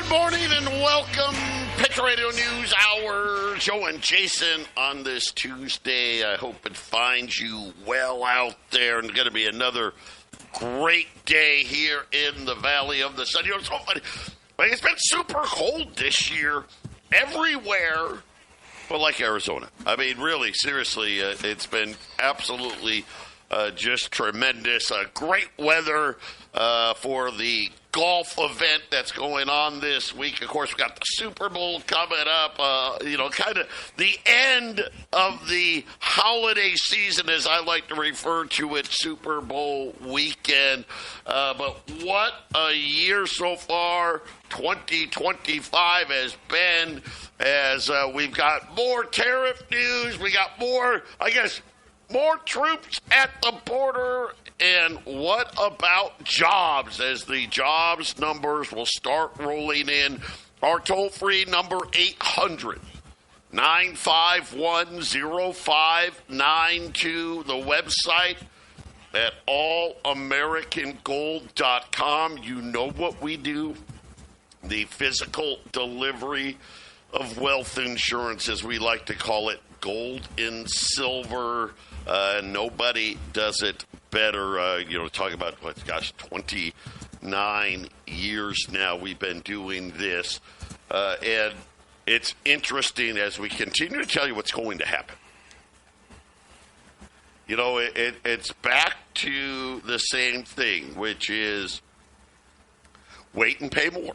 Good morning and welcome, Patriot Radio News Hour. Joe and Jason on this Tuesday. I hope it finds you well out there. And it's going to be another great day here in the Valley of the Sun. You know, it's so funny. Like, it's been super cold this year everywhere, but like Arizona. I mean, really, seriously, it's been absolutely just tremendous. Great weather for the golf event that's going on this week. Of course, we got the Super Bowl coming up. Kind of the end of the holiday season, as I like to refer to it, Super Bowl weekend. But what a year so far 2025 has been, as we've got more tariff news. We got more troops at the border. And what about jobs, as the jobs numbers will start rolling in? Our toll-free number, 800-951-0592. The website at allamericangold.com. You know what we do. The physical delivery of wealth insurance, as we like to call it, gold and silver. Nobody does it better. Talk about, 29 years now we've been doing this. And it's interesting as we continue to tell you what's going to happen. You know, it's back to the same thing, which is wait and pay more.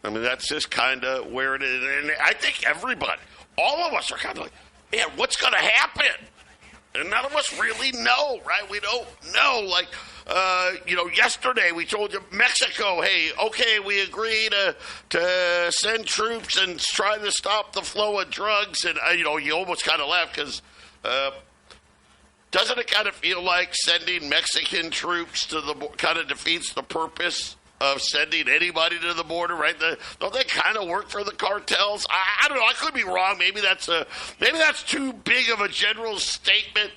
I mean, that's just kind of where it is. And I think everybody, all of us are kind of like, man, what's going to happen? And none of us really know, right? We don't know. Like, yesterday we told you Mexico, hey, okay, we agree to send troops and try to stop the flow of drugs. And, you almost kind of laugh because doesn't it kind of feel like sending Mexican troops to the kind of defeats the purpose of sending anybody to the border, right? Don't they kind of work for the cartels? I don't know. I could be wrong. Maybe that's too big of a general statement.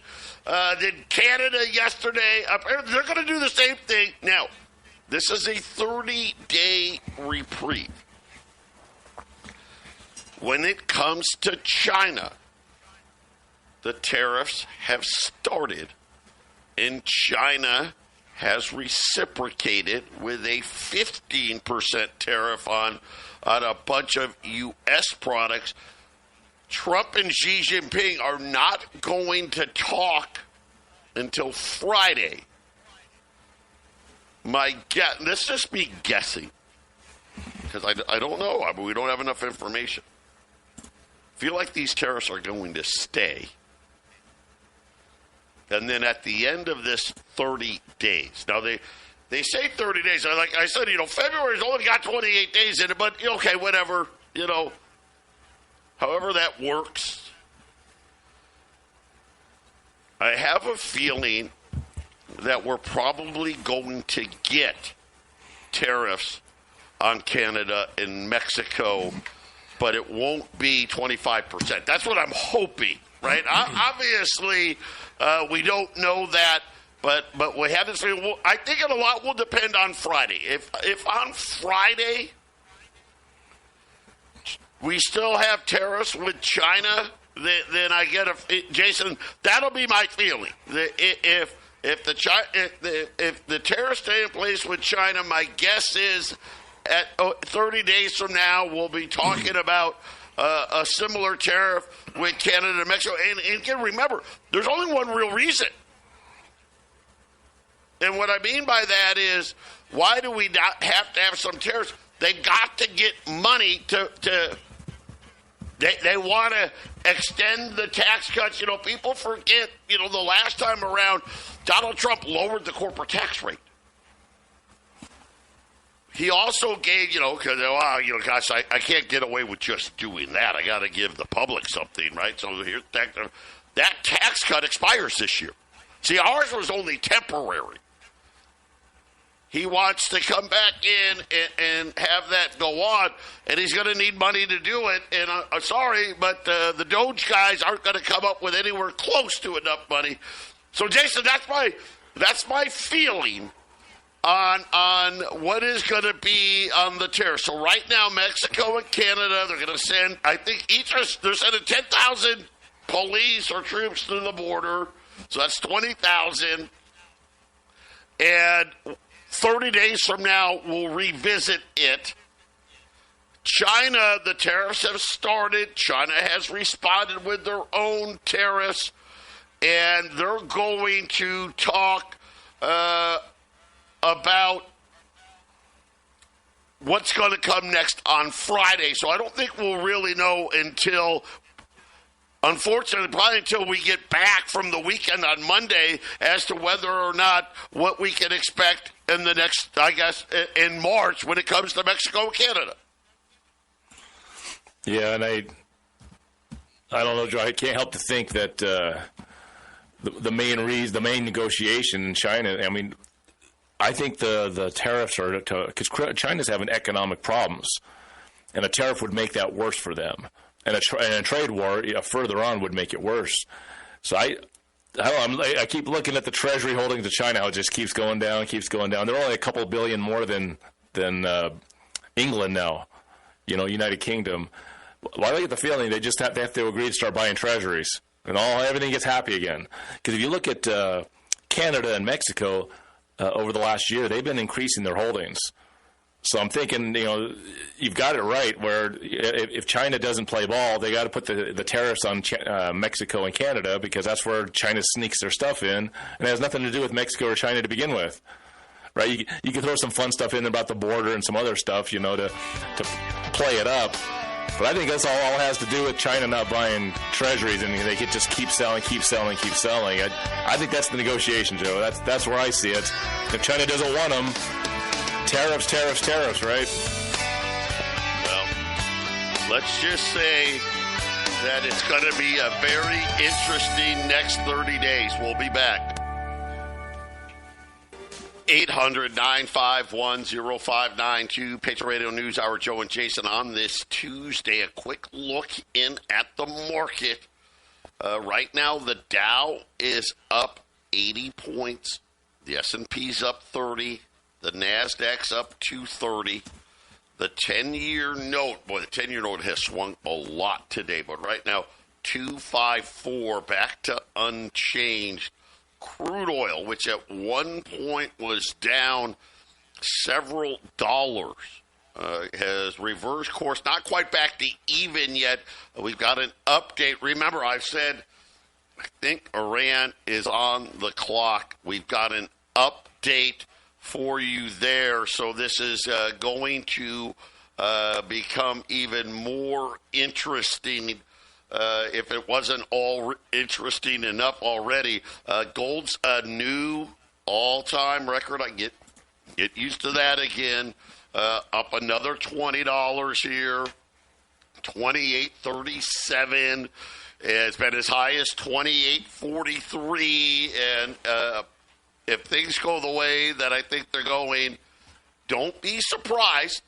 Did Canada yesterday? Apparently they're going to do the same thing. Now, this is a 30-day reprieve. When it comes to China, the tariffs have started, and China has reciprocated with a 15% tariff on a bunch of U.S. products. Trump and Xi Jinping are not going to talk until Friday. Let's just be guessing, because I don't know. I mean, we don't have enough information. I feel like these tariffs are going to stay. And then at the end of this 30 days, now they say 30 days. Like I said, February's only got 28 days in it, but okay, whatever, however that works. I have a feeling that we're probably going to get tariffs on Canada and Mexico, but it won't be 25%. That's what I'm hoping, right? Obviously, we don't know that, but we haven't seen. Well, I think a lot will depend on Friday. If on Friday we still have tariffs with China, then I get Jason. That'll be my feeling. If the tariffs stay in place with China, my guess is at 30 days from now we'll be talking about a similar tariff with Canada and Mexico. And again, remember, there's only one real reason. And what I mean by that is, why do we not have to have some tariffs? They got to get money they want to extend the tax cuts. People forget, the last time around, Donald Trump lowered the corporate tax rate. He also gave, gosh, I can't get away with just doing that. I got to give the public something, right? So here's that tax cut expires this year. See, ours was only temporary. He wants to come back in and have that go on, and he's going to need money to do it. And sorry, but the Doge guys aren't going to come up with anywhere close to enough money. So, Jason, that's my feeling on what is going to be on the tariff. So right now, Mexico and Canada, they're going to send, I think they're sending 10,000 police or troops to the border. So that's 20,000. And 30 days from now, we'll revisit it. China, the tariffs have started. China has responded with their own tariffs. And they're going to talk about what's going to come next on Friday. So I don't think we'll really know until, unfortunately, probably until we get back from the weekend on Monday as to whether or not what we can expect in the next, I guess, in March when it comes to Mexico and Canada. Yeah, and I don't know, Joe. I can't help to think that the main negotiation in China, I mean, I think the tariffs are because China's having economic problems, and a tariff would make that worse for them, and a trade war further on would make it worse. So I don't know, I keep looking at the Treasury holdings of China, how it just keeps going down. They're only a couple billion more than England now, United Kingdom. Well, I get the feeling they just have to agree to start buying treasuries, and everything gets happy again. Because if you look at Canada and Mexico. Over the last year, they've been increasing their holdings. So I'm thinking, you've got it right, where if China doesn't play ball, they got to put the tariffs on Mexico and Canada, because that's where China sneaks their stuff in, and it has nothing to do with Mexico or China to begin with. Right? You can throw some fun stuff in about the border and some other stuff, to play it up. But I think that's all has to do with China not buying treasuries, and they could just keep selling. I think that's the negotiation, Joe. That's where I see it. If China doesn't want them, tariffs, right? Well, let's just say that it's going to be a very interesting next 30 days. We'll be back. 800-951-0592, Patriot Radio News Hour, Joe and Jason on this Tuesday. A quick look in at the market. Right now, the Dow is up 80 points. The S&P's up 30. The NASDAQ's up 230. The 10-year note, the 10-year note has swung a lot today, but right now, 254, back to unchanged. Crude oil, which at one point was down several dollars, has reversed course. Not quite back to even yet. We've got an update. Remember, I've said I think Iran is on the clock. We've got an update for you there. So this is going to become even more interesting. If it wasn't all interesting enough already, gold's a new all-time record. I get used to that again. Up another $20 here, $28.37. It's been as high as $28.43. And if things go the way that I think they're going, don't be surprised.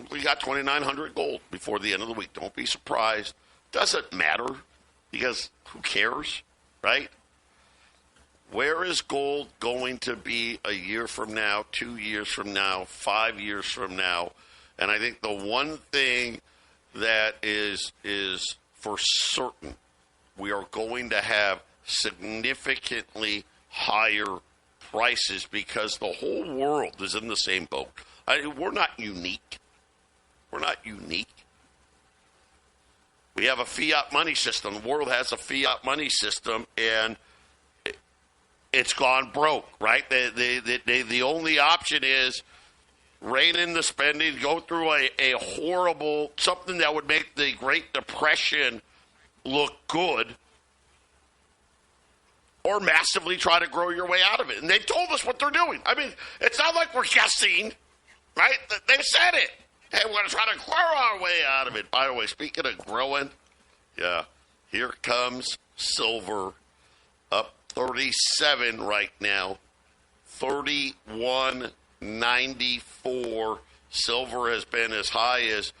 We got 2,900 gold before the end of the week. Don't be surprised. Doesn't matter because who cares, right? Where is gold going to be a year from now, 2 years from now, 5 years from now? And I think the one thing that is for certain, we are going to have significantly higher prices because the whole world is in the same boat. We're not unique. We're not unique. We have a fiat money system. The world has a fiat money system, and it's gone broke, right? The only option is rein in the spending, go through a horrible, something that would make the Great Depression look good, or massively try to grow your way out of it. And they've told us what they're doing. I mean, it's not like we're guessing, right? They've said it. Hey, we're going to try to grow our way out of it. By the way, speaking of growing, yeah, here comes silver, up 37 right now, 31.94. Silver has been as high as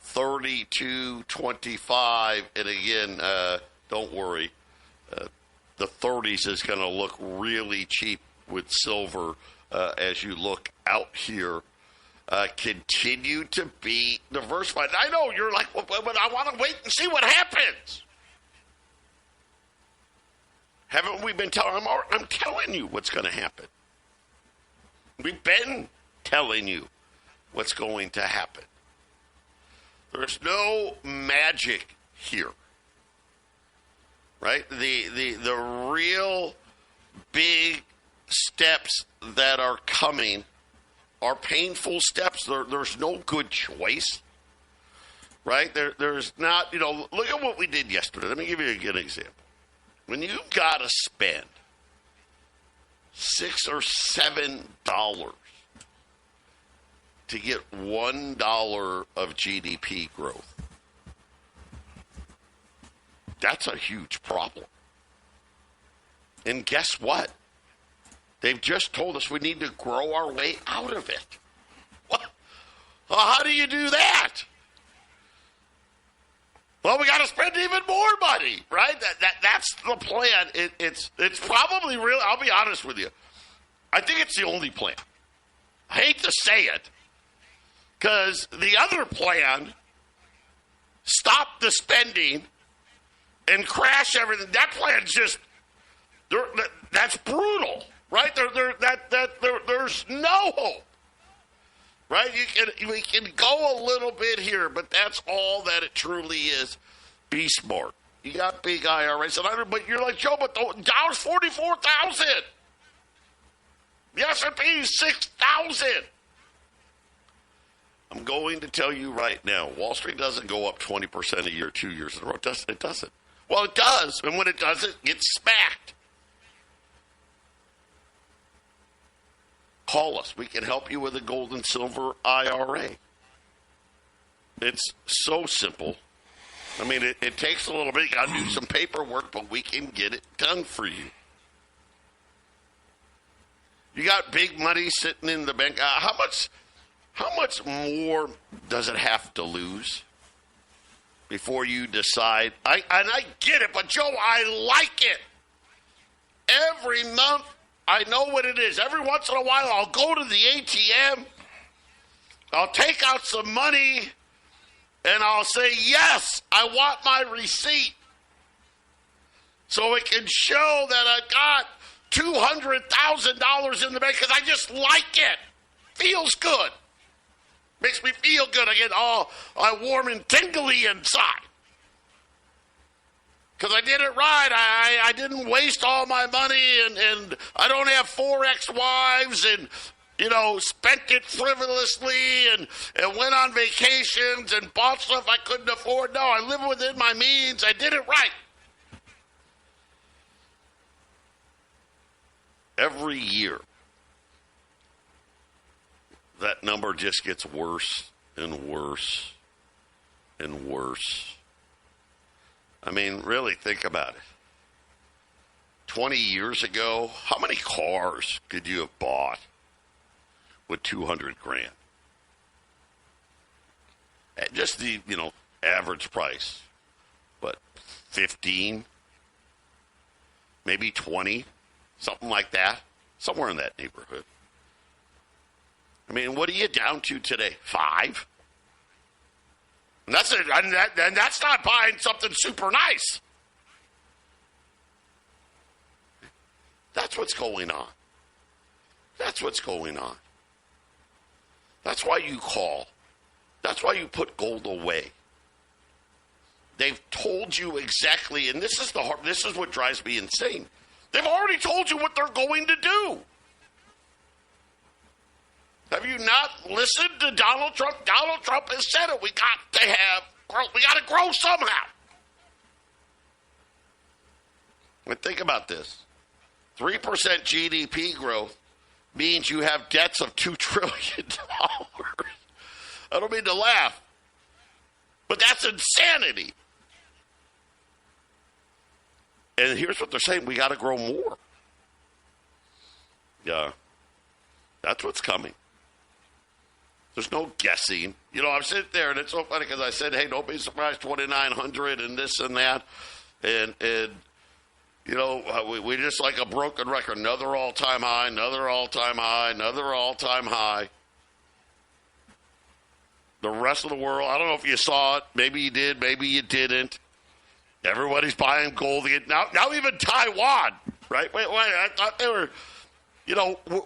32.25. And again, don't worry, the 30s is going to look really cheap with silver as you look out here. Continue to be diversified. I know you're like, well, but I want to wait and see what happens. Haven't we been telling them? I'm telling you what's going to happen. We've been telling you what's going to happen. There's no magic here, right? The real big steps that are coming are painful steps. There's no good choice, right? There's not, look at what we did yesterday. Let me give you a good example. When you got to spend $6 or $7 to get $1 of GDP growth, that's a huge problem. And guess what? They've just told us we need to grow our way out of it. What? Well, how do you do that? Well, we got to spend even more money, right? That's the plan. It's probably real. I'll be honest with you. I think it's the only plan. I hate to say it, because the other plan, stop the spending and crash everything. That plan's just that's brutal. Right? There's no hope. Right? We can go a little bit here, but that's all that it truly is. Be smart. You got big IRAs, but you're like, Joe, but the Dow's 44,000. The S&P is 6,000. I'm going to tell you right now, Wall Street doesn't go up 20% a year, 2 years in a row. It doesn't. Well, it does, and when it does, it gets smacked. Call us. We can help you with a gold and silver IRA. It's so simple. I mean, it takes a little bit. You got to do some paperwork, but we can get it done for you. You got big money sitting in the bank. How much more does it have to lose before you decide? And I get it, but Joe, I like it. Every month, I know what it is. Every once in a while, I'll go to the ATM, I'll take out some money, and I'll say, yes, I want my receipt. So it can show that I got $200,000 in the bank because I just like it. Feels good. Makes me feel good. I get all warm and tingly inside. Because I did it right. I didn't waste all my money, and I don't have 4 ex-wives, and, spent it frivolously, and went on vacations and bought stuff I couldn't afford. No, I live within my means. I did it right. Every year, that number just gets worse and worse and worse. I mean, really think about it. 20 years ago, how many cars could you have bought with $200,000? At just the, average price. But 15, maybe 20, something like that. Somewhere in that neighborhood. I mean, what are you down to today? 5? And that's it. And that's not buying something super nice. That's what's going on. That's what's going on. That's why you call. That's why you put gold away. They've told you exactly, and this is what drives me insane. They've already told you what they're going to do. Have you not listened to Donald Trump? Donald Trump has said it. We got to have growth. We got to grow somehow. But think about this. 3% GDP growth means you have debts of $2 trillion. I don't mean to laugh, but that's insanity. And here's what they're saying. We got to grow more. Yeah. That's what's coming. There's no guessing. I'm sitting there, and it's so funny because I said, hey, don't be surprised, 2,900 and this and that. And We just like a broken record. Another all-time high, another all-time high, another all-time high. The rest of the world, I don't know if you saw it. Maybe you did, maybe you didn't. Everybody's buying gold again. Now even Taiwan, right? Wait, I thought they were,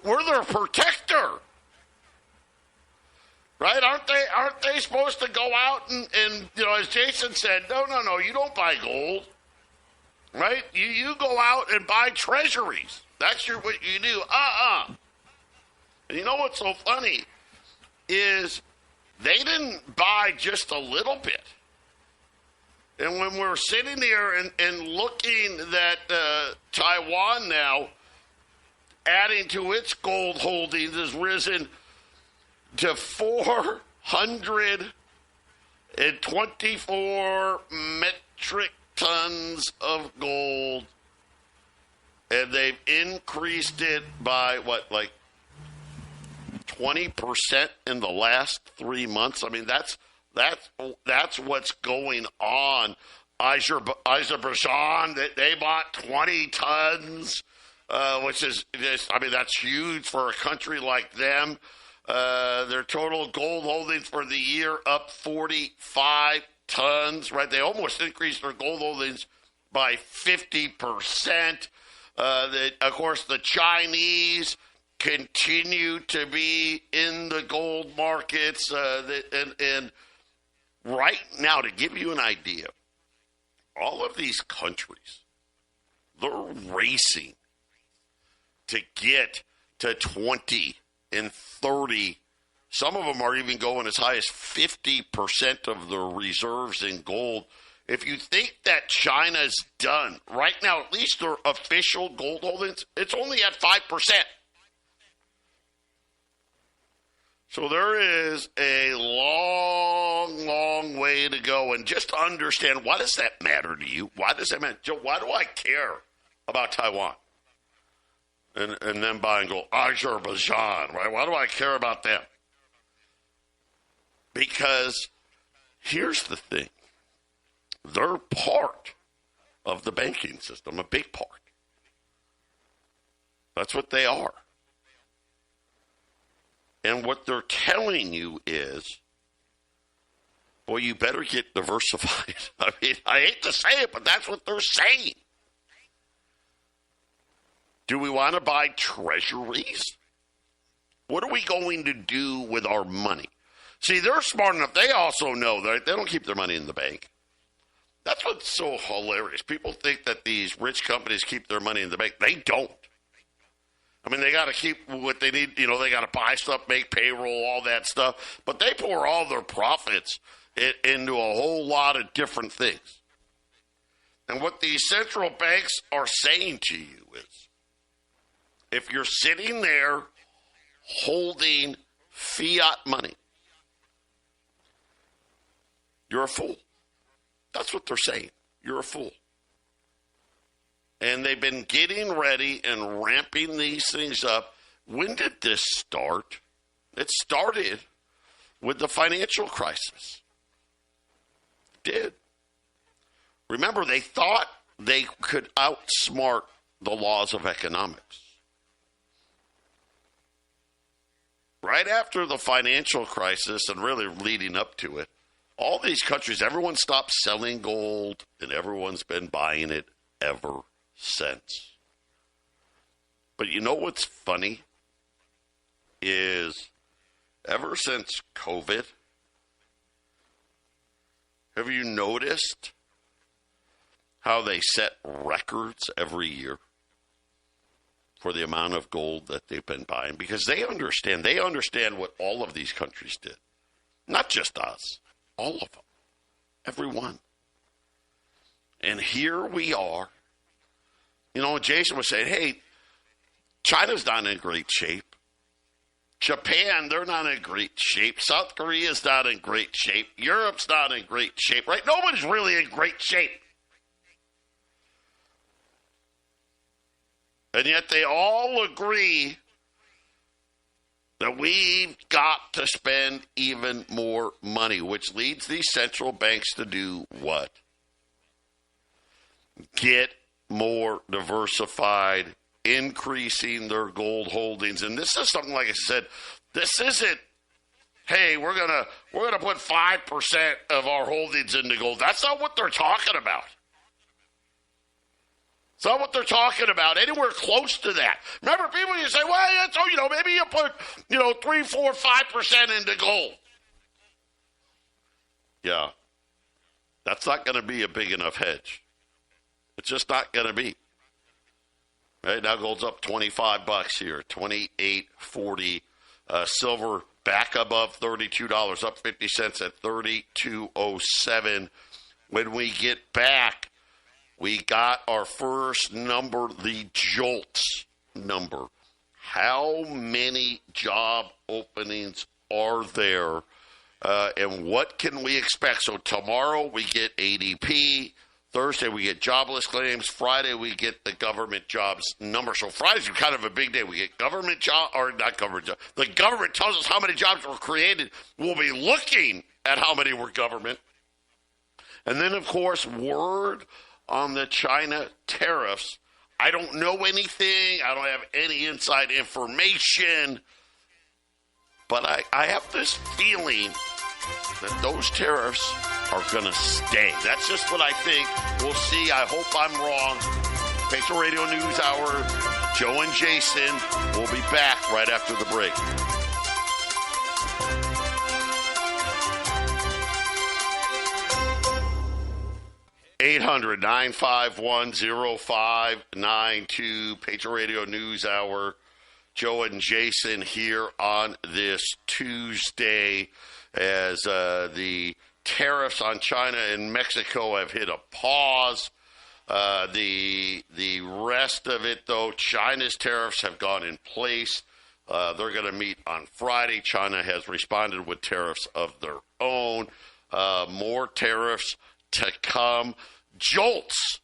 we're their protector. Right? Aren't they supposed to go out and as Jason said, no, you don't buy gold. Right? You go out and buy treasuries. That's what you do. And you know what's so funny is they didn't buy just a little bit. And when we're sitting here and looking that Taiwan now adding to its gold holdings has risen to 424 metric tons of gold, and they've increased it by 20% in the last 3 months. I mean, that's what's going on. Azerbaijan, they bought 20 tons, which is that's huge for a country like them. Their total gold holdings for the year up 45 tons, right? They almost increased their gold holdings by 50%. Of course, the Chinese continue to be in the gold markets. And right now, to give you an idea, all of these countries, they're racing to get to 20 and 30. Some of them are even going as high as 50% of their reserves in gold. If you think that China's done, right now, at least their official gold holdings, it's only at 5%. So there is a long, long way to go. And just to understand, why does that matter to you? Why does that matter? Joe, why do I care about Taiwan? And then buying gold. Azerbaijan, right? Why do I care about them? Because here's the thing. They're part of the banking system, a big part. That's what they are. And what they're telling you is, boy, you better get diversified. I mean, I hate to say it, but that's what they're saying. Do we want to buy treasuries? What are we going to do with our money? See, they're smart enough. They also know that they don't keep their money in the bank. That's what's so hilarious. People think that these rich companies keep their money in the bank. They don't. I mean, they got to keep what they need. They got to buy stuff, make payroll, all that stuff. But they pour all their profits into a whole lot of different things. And what these central banks are saying to you is, if you're sitting there holding fiat money, you're a fool. That's what they're saying. You're a fool. And they've been getting ready and ramping these things up. When did this start? It started with the financial crisis. It did. Remember, they thought they could outsmart the laws of economics. Right after the financial crisis and really leading up to it, all these countries, everyone stopped selling gold, and everyone's been buying it ever since. But you know what's funny is ever since COVID, have you noticed how they set records every year for the amount of gold that they've been buying? Because they understand what all of these countries did. Not just us. All of them. Every one. And here we are. Jason was saying, hey, China's not in great shape. Japan, they're not in great shape. South Korea's not in great shape. Europe's not in great shape, right? Nobody's really in great shape. And yet they all agree that we've got to spend even more money, which leads these central banks to do what? Get more diversified, increasing their gold holdings. And this is something, like I said, this isn't, hey, we're gonna put 5% of our holdings into gold. That's not what they're talking about. It's not what they're talking about. Anywhere close to that. Remember, people, you say, well, yeah, so, maybe you put, 3, 4, 5% into gold. Yeah. That's not going to be a big enough hedge. It's just not going to be. Right now, gold's up $25 here, $28.40. Silver back above $32, up 50 cents at $32.07. When we get back, we got our first number, the JOLTS number. How many job openings are there, and what can we expect? So tomorrow we get ADP. Thursday we get jobless claims. Friday we get the government jobs number. So Friday's kind of a big day. We get government job, or not government job. The government tells us how many jobs were created. We'll be looking at how many were government. And then, of course, word on the China tariffs. I don't know anything. I don't have any inside information. But I have this feeling that those tariffs are going to stay. That's just what I think. We'll see. I hope I'm wrong. Patriot Radio News Hour. Joe and Jason will be back right after the break. (800-951-0592) Patriot Radio News Hour. Joe and Jason here on this Tuesday as the tariffs on China and Mexico have hit a pause. The rest of it, though, China's tariffs have gone in place. They're going to meet on Friday. China has responded with tariffs of their own. More tariffs to come. JOLTS.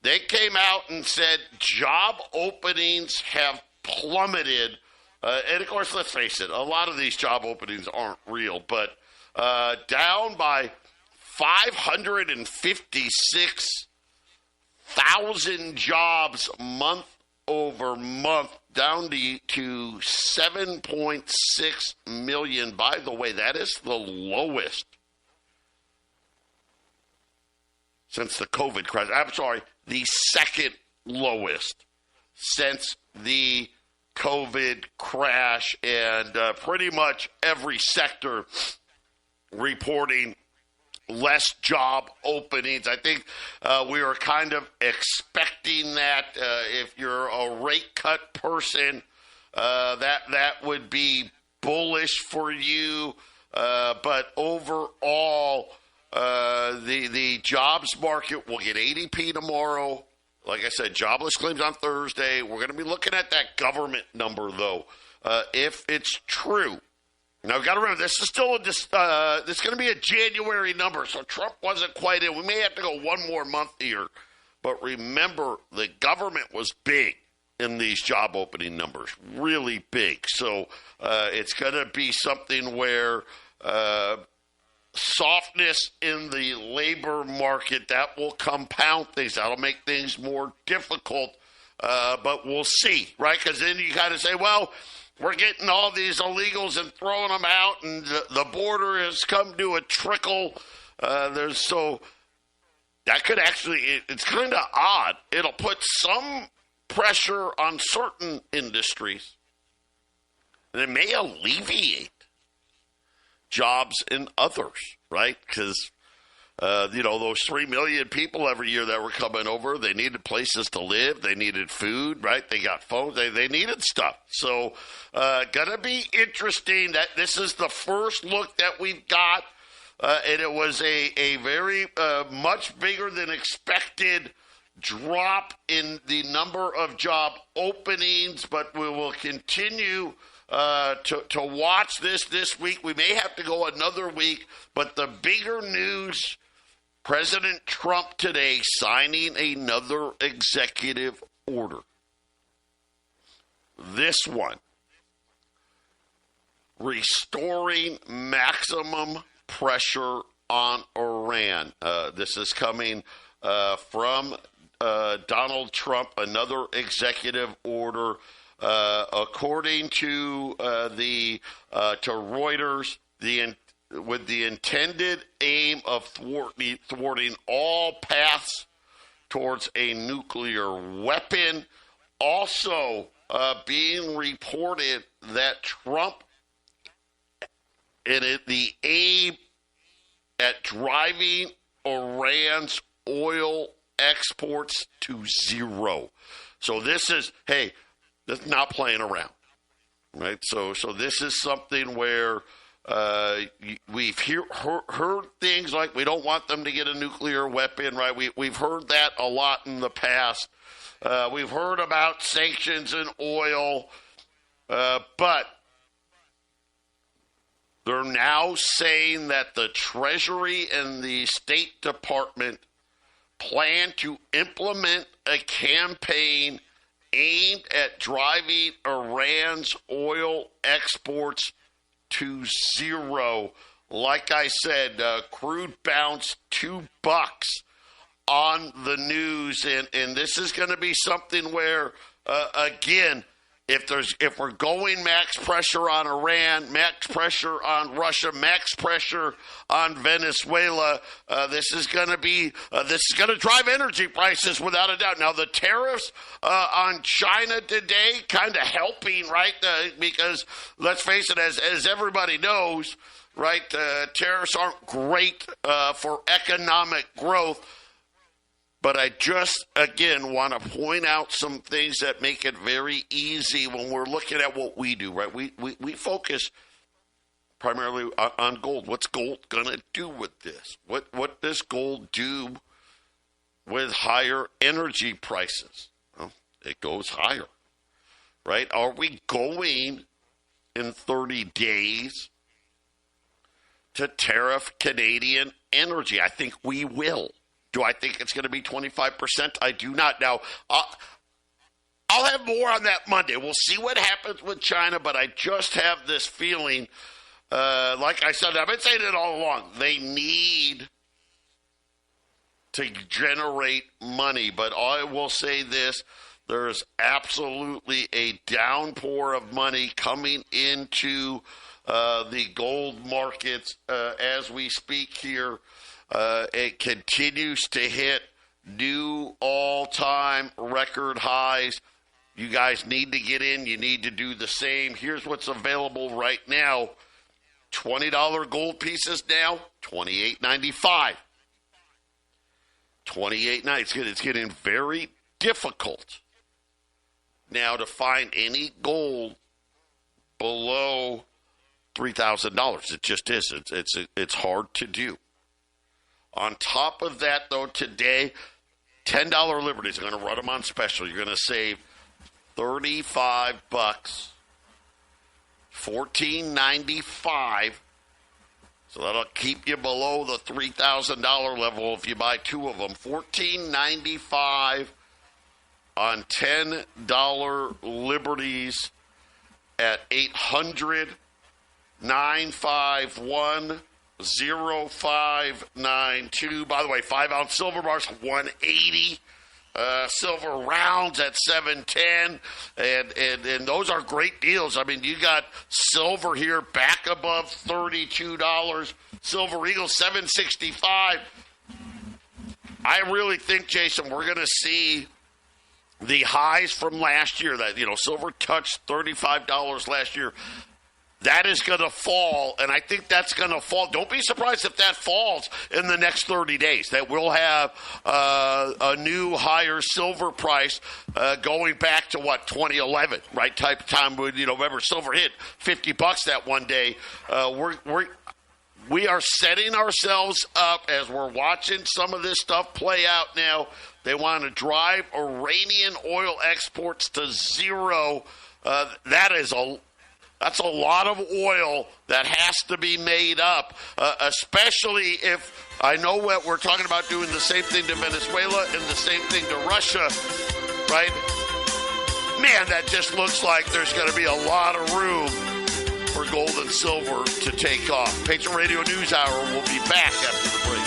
They came out and said job openings have plummeted. And, of course, let's face it, a lot of these job openings aren't real, but down by 556,000 jobs month over month, down to 7.6 million. By the way, that is the lowest since the COVID crisis. I'm sorry, the second lowest since the COVID crash, and pretty much every sector reporting less job openings. I think we were kind of expecting that. If you're a rate cut person, that would be bullish for you. But overall, the jobs market will get ADP tomorrow. Like I said, jobless claims on Thursday. We're going to be looking at that government number, though, if it's true. Now, we've got to remember, this is still this is going to be a January number, so Trump wasn't quite in. We may have to go one more month here. But remember, the government was big in these job opening numbers, really big. So it's going to be something where softness in the labor market, that will compound things. That'll make things more difficult, but we'll see, right? Because then you kind of say, well, we're getting all these illegals and throwing them out, and the border has come to a trickle. So that could actually, it's kind of odd. It'll put some pressure on certain industries, and it may alleviate jobs in others, right? Because, those 3 million people every year that were coming over, they needed places to live. They needed food, right? They got phones. They needed stuff. So going to be interesting that this is the first look that we've got. And it was a very much bigger than expected drop in the number of job openings, but we will continue to watch this week. We may have to go another week, but the bigger news, President Trump today signing another executive order. This one, restoring maximum pressure on Iran. This is coming from Donald Trump another executive order. According to to Reuters, with the intended aim of thwarting all paths towards a nuclear weapon. Also being reported that Trump and the aim at driving Iran's oil exports to zero. So this is, hey, this is not playing around, right? So this is something where we've heard things like we don't want them to get a nuclear weapon, right? We've heard that a lot in the past. We've heard about sanctions and oil, but they're now saying that the Treasury and the State Department plan to implement a campaign aimed at driving Iran's oil exports to zero. Like I said, crude bounced $2 on the news, and this is going to be something where, again, if we're going max pressure on Iran, max pressure on Russia, max pressure on Venezuela, this is going to drive energy prices without a doubt. Now the tariffs on China today kind of helping, right? Because let's face it, as everybody knows, right? Tariffs aren't great for economic growth. But I just, again, want to point out some things that make it very easy when we're looking at what we do, right? We focus primarily on gold. What's gold going to do with this? What does gold do with higher energy prices? Well, it goes higher, right? Are we going in 30 days to tariff Canadian energy? I think we will. Do I think it's going to be 25%? I do not. Now, I'll have more on that Monday. We'll see what happens with China, but I just have this feeling, like I said, I've been saying it all along, they need to generate money. But I will say this, there's absolutely a downpour of money coming into the gold markets as we speak here. It continues to hit new all-time record highs. You guys need to get in. You need to do the same. Here's what's available right now. $20 gold pieces now, $28.95. $28.90. It's getting very difficult now to find any gold below $3,000. It just is. It's hard to do. On top of that, though, today, $10 Liberties are going to run them on special. You're going to save $35, $14.95. So that'll keep you below the $3,000 level if you buy two of them. $14.95 on $10 Liberties at 800-951-0592. By the way, 5-ounce silver bars, $180. Silver rounds at $7.10, and those are great deals. I mean, you got silver here back above $32. Silver Eagle $7.65. I really think, Jason, we're going to see the highs from last year. That silver touched $35 last year. That is going to fall, and I think that's going to fall. Don't be surprised if that falls in the next 30 days, that we'll have a new higher silver price going back to, 2011, right, type of time when, remember, silver hit $50 that one day. We are setting ourselves up as we're watching some of this stuff play out now. They want to drive Iranian oil exports to zero. That's a lot of oil that has to be made up, especially if I know what we're talking about doing the same thing to Venezuela and the same thing to Russia, right? Man, that just looks like there's going to be a lot of room for gold and silver to take off. Patriot Radio News Hour will be back after the break.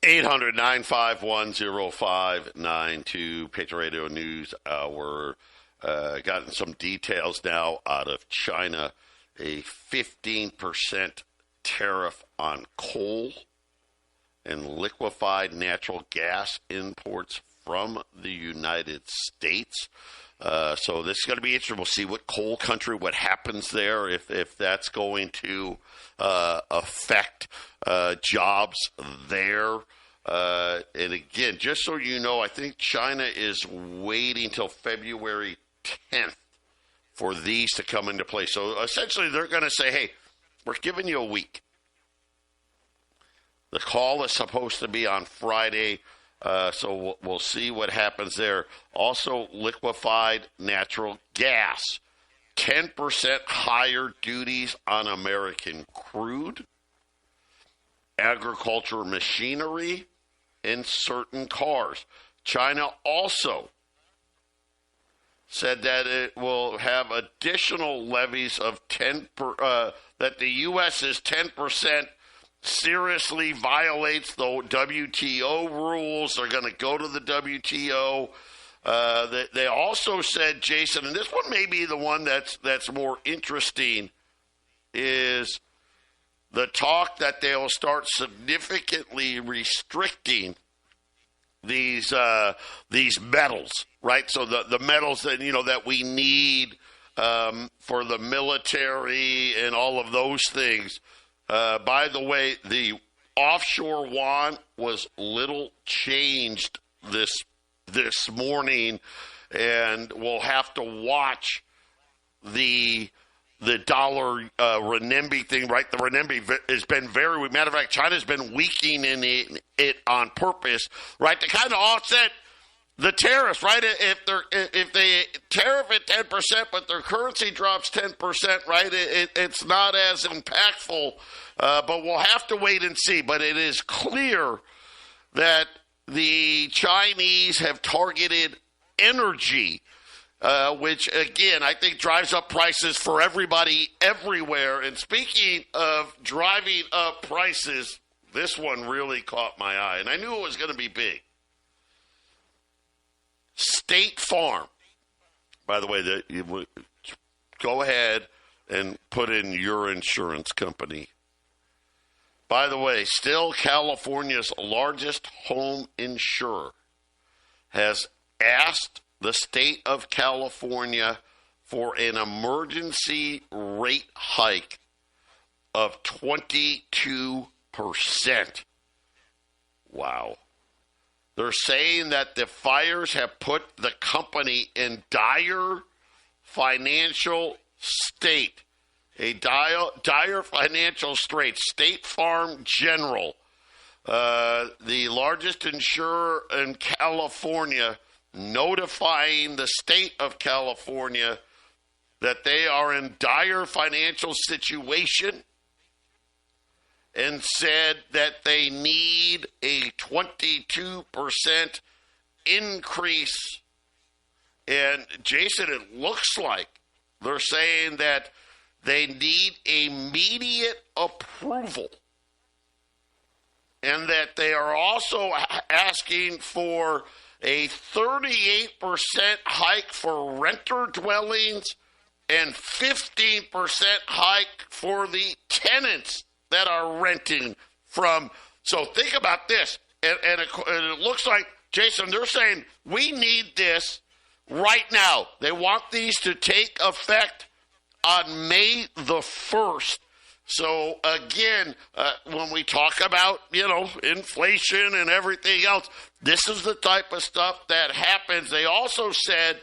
800-951-0592, Patriot Radio News Hour. Gotten some details now out of China. A 15% tariff on coal and liquefied natural gas imports from the United States. So this is going to be interesting. We'll see what coal country, what happens there, if that's going to affect jobs there. And again, just so you know, I think China is waiting till February 10th for these to come into play. So essentially they're going to say, hey, we're giving you a week. The call is supposed to be on Friday, so we'll see what happens there. Also, liquefied natural gas, 10% higher duties on American crude, agriculture machinery, and certain cars. China also said that it will have additional levies of that the U.S. is 10%. Seriously violates the WTO rules. They're going to go to the WTO. They also said, Jason, and this one may be the one that's more interesting, is the talk that they'll start significantly restricting these metals, right? So the metals that that we need for the military and all of those things. By the way, the offshore yuan was little changed this morning, and we'll have to watch the dollar renminbi thing, right? The renminbi has been matter of fact, China's been weakening it on purpose, right, to kind of offset the tariffs, right? If they tariff at 10%, but their currency drops 10%, right? It's not as impactful, but we'll have to wait and see. But it is clear that the Chinese have targeted energy, which again I think drives up prices for everybody everywhere. And speaking of driving up prices, this one really caught my eye, and I knew it was going to be big. State Farm, by the way, go ahead and put in your insurance company. By the way, still California's largest home insurer has asked the state of California for an emergency rate hike of 22%. Wow. They're saying that the fires have put the company in dire financial state. A dire financial state. State Farm General, the largest insurer in California, notifying the state of California that they are in dire financial situation, and said that they need a 22% increase. And, Jason, it looks like they're saying that they need immediate approval, and that they are also asking for a 38% hike for renter dwellings and 15% hike for the tenants that are renting from. So think about this. And it looks like, Jason, they're saying we need this right now. They want these to take effect on May the 1st. So, again, when we talk about, inflation and everything else, this is the type of stuff that happens. They also said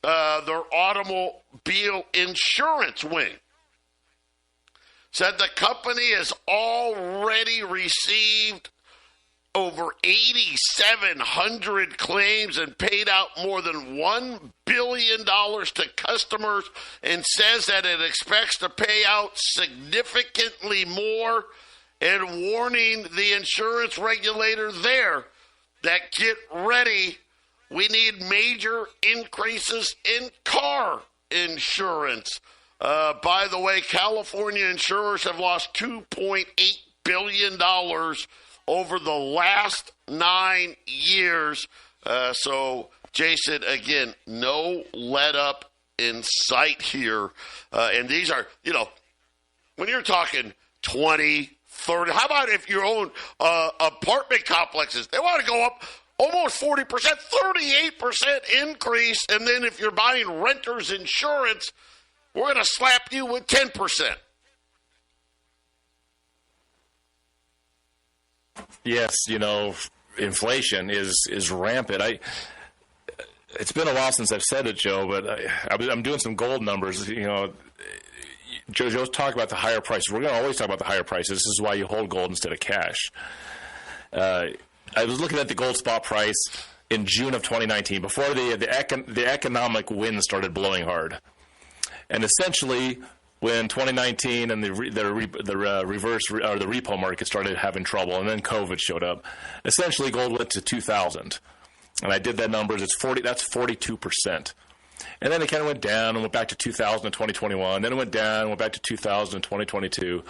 their automobile insurance wing said the company has already received over 8,700 claims and paid out more than $1 billion to customers, and says that it expects to pay out significantly more, and warning the insurance regulator there that get ready, we need major increases in car insurance. By the way, California insurers have lost $2.8 billion over the last 9 years. So, Jason, again, no let up in sight here. And these are, when you're talking 20, 30, how about if you own apartment complexes? They want to go up almost 40%, 38% increase. And then if you're buying renters insurance, we're going to slap you with 10%. Yes, inflation is rampant. It's been a while since I've said it, Joe, but I'm doing some gold numbers. Joe's talking about the higher prices. We're going to always talk about the higher prices. This is why you hold gold instead of cash. I was looking at the gold spot price in June of 2019, before the economic wind started blowing hard. And essentially, when 2019 and the reverse or the repo market started having trouble, and then COVID showed up, essentially gold went to 2,000. And I did that numbers. That's 42%. And then it kind of went down and went back to 2,000 in 2021. Then it went down and went back to 2,000 in 2022.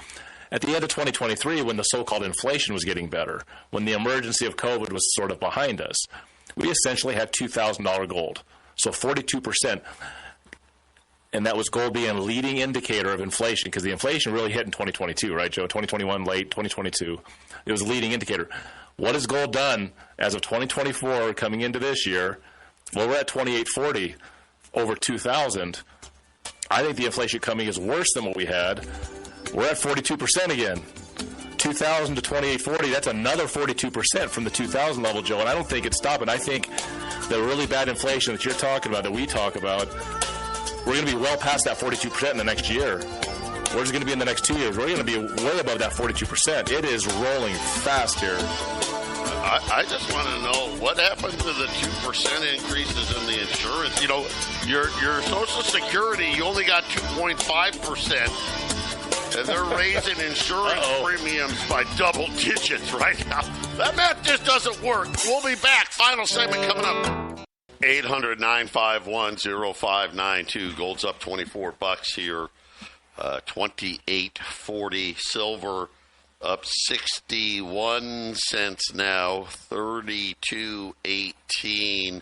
At the end of 2023, when the so-called inflation was getting better, when the emergency of COVID was sort of behind us, we essentially had $2,000 gold. So 42%. And that was gold being a leading indicator of inflation, because the inflation really hit in 2022, right, Joe? 2021, late 2022. It was a leading indicator. What has gold done as of 2024 coming into this year? Well, we're at 2840 over 2,000. I think the inflation coming is worse than what we had. We're at 42% again. 2,000 to 2840, that's another 42% from the 2,000 level, Joe, and I don't think it's stopping. I think the really bad inflation that you're talking about, that we talk about, we're going to be well past that 42% in the next year. Where's it going to be in the next 2 years? We're going to be way above that 42%. It is rolling fast here. I just want to know what happened to the 2% increases in the insurance. Your Social Security, you only got 2.5%, and they're raising insurance premiums by double digits right now. That math just doesn't work. We'll be back. Final segment coming up. 800-951-0592. Gold's up $24 here. 28.40. Silver up 61 cents now. 32.18.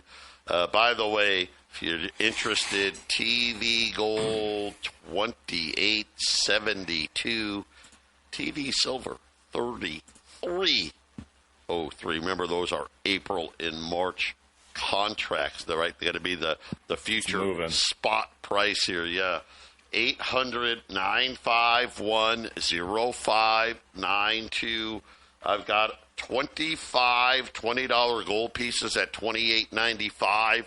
By the way, if you're interested, TV gold 28.72. TV silver 33.03. Remember, those are April and March contracts. They're right. They got to be the future spot price here. Yeah. 800-951-0592. I've got 25 $20 gold pieces at $28.95.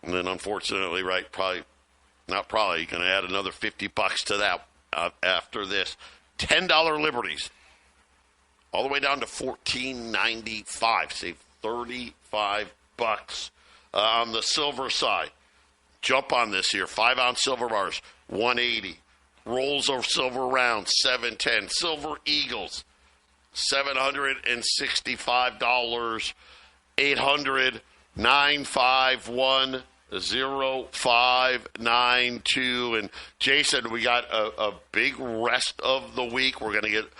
And then, unfortunately, you're going to add another $50 to that after this. $10 Liberties, all the way down to $14.95. Save $35 on the silver side. Jump on this here. 5-ounce silver bars, $180. Rolls of silver rounds, $710. Silver Eagles, $765. 800-951-0592. And Jason, we got a big rest of the week. We're going to get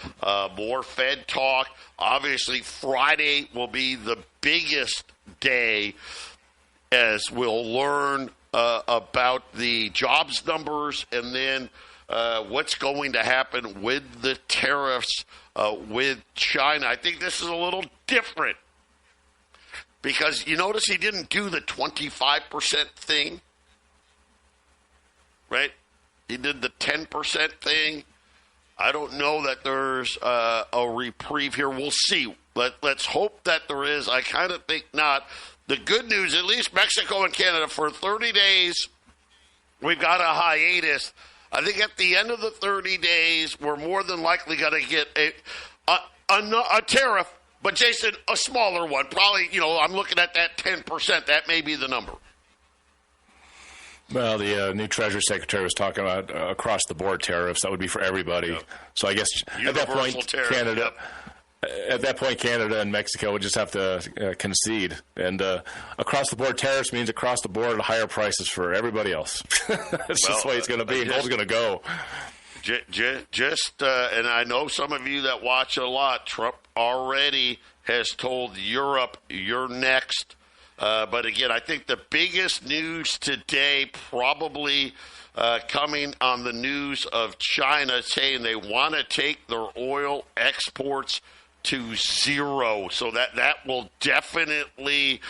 more Fed talk. Obviously, Friday will be the biggest day, as we'll learn about the jobs numbers, and then what's going to happen with the tariffs with China. I think this is a little different, because you notice he didn't do the 25% thing, right? He did the 10% thing. I don't know that there's a reprieve here. We'll see. Let's hope that there is. I kind of think not. The good news, at least Mexico and Canada, for 30 days, we've got a hiatus. I think at the end of the 30 days, we're more than likely going to get a tariff. But, Jason, a smaller one. Probably, I'm looking at that 10%. That may be the number. Well, the new Treasury Secretary was talking about across-the-board tariffs. That would be for everybody. Yep. So I guess at that point, tariff, Canada... Yep. At that point, Canada and Mexico would just have to concede. And across-the-board tariffs means across-the-board higher prices for everybody else. That's just the way it's going to be. Gold's going to go. And I know some of you that watch a lot, Trump already has told Europe, you're next. But again, I think the biggest news today probably coming on the news of China saying they want to take their oil exports to zero. So that will definitely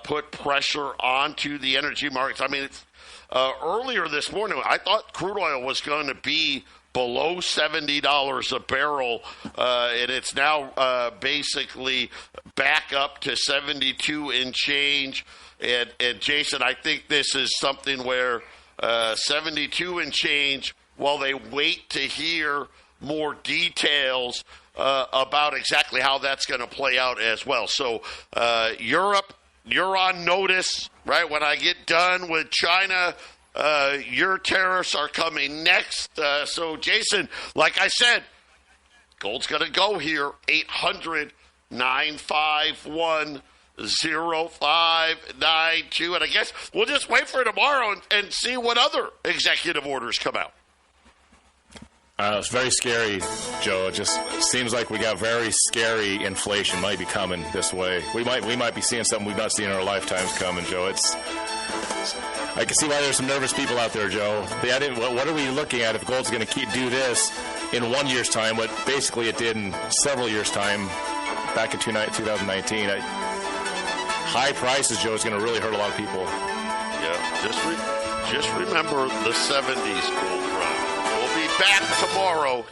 put pressure onto the energy markets. I mean, earlier this morning, I thought crude oil was going to be below $70 a barrel, and it's now basically back up to 72 and change. And Jason, I think this is something where 72 and change, while they wait to hear more details about exactly how that's going to play out as well. So Europe, you're on notice, right? When I get done with China, your tariffs are coming next. So, Jason, like I said, gold's going to go here, 800-951-0592. And I guess we'll just wait for tomorrow and see what other executive orders come out. It's very scary, Joe. It just seems like we got very scary inflation might be coming this way. We might be seeing something we've not seen in our lifetimes coming, Joe. I can see why there's some nervous people out there, Joe. What are we looking at if gold's going to do this in 1 year's time, what basically it did in several years' time back in 2019? High prices, Joe, is going to really hurt a lot of people. Yeah, just remember the 70s gold run. We'll be back tomorrow.